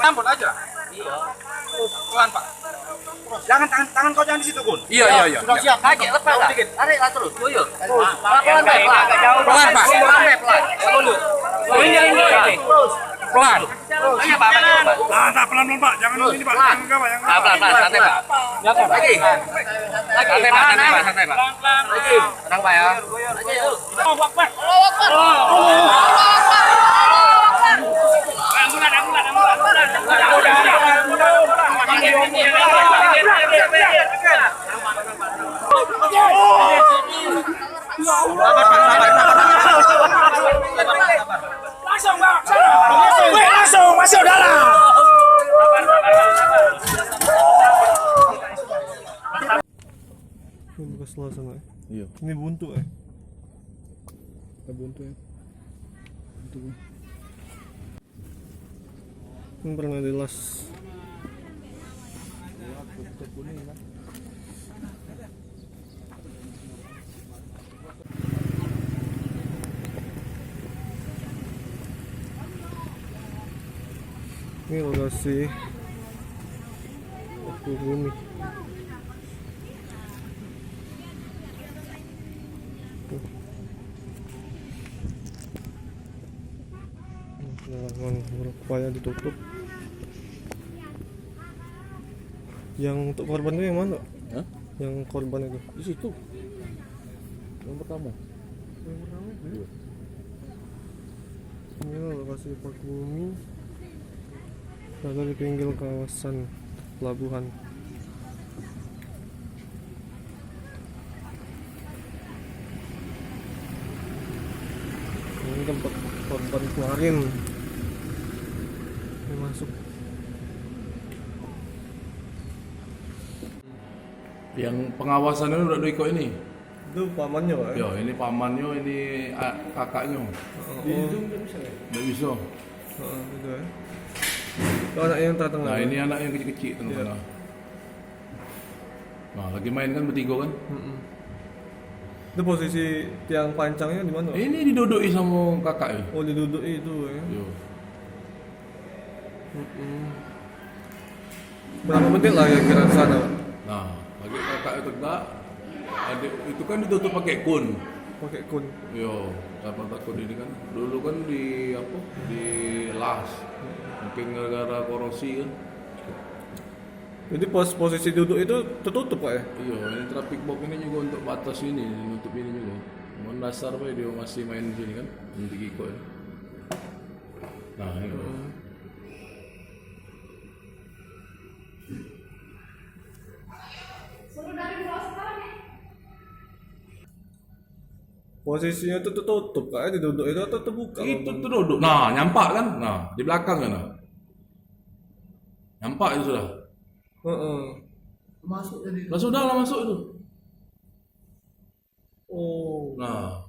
Sambut aja. Iya. Pelan, Pak. Jangan tangan kau jangan di situ, Gun. Iya. Sudah siap. Aja lepas lah. Tarik lah terus. Tuyul. Pelan, Pak. Pelan. Pelan. Ayo Pak, jalan. Tak pelan-pelan Pak, jangan ini Pak. Pelan. Pelan, santai Pak. Lagi. Santai Pak. Lagi. Tenang Pak ya. Allahu Akbar. Langsung masuk dalam. Ini bekas langsung ya. Iya. Ini buntu ya. Buntu ya. Buntu. Ini pernah dilas. Ini lokasi Paku Bumi. Memang berupaya ditutup. Yang untuk korban itu yang mana? Hah? Yang korban itu Di situ. Yang pertama. Iya. Ini lokasi Paku Bumi. Berada di pinggir kawasan pelabuhan. Ini tempat korban kemarin yang masuk. Yang pengawasannya udah ikut ini. Itu pamannya Pak ya? Ya, ini pamannya, ini kakaknya. Nggak bisa. Itu ya. Itu anaknya yang tengah. Nah, ini anak yang kecil-kecil tengah-tengah. Nah, lagi main kan bertiga kan? Itu posisi tiang pancangnya di mana? Ini diduduki sama kakaknya. Oh, diduduk itu ya. Yo. Berapa menit lah kira-kira di sana Pak? Nah, lagi kakaknya tegak. Adik itu kan ditutup pakai kun. Pakai kun. Yo, apa takut ini kan? Dulu kan di apa? Di las. Mungkin gara-gara korosi kan. Jadi posisi duduk itu tertutup Pak ya? Iya, ini traffic box ini juga untuk batas ini, nutup ini juga. Mohon dasar Pak, dia masih main di sini kan, nanti kiko ya. Nah, ini. Posisinya itu tertutup Pak ya, duduk itu atau terbuka? Itu duduk. Nah, nyampak kan? Nah, di belakang kan. Nyampak itu sudah. Masuk jadi. Lah sudah lah masuk itu. Oh. Nah,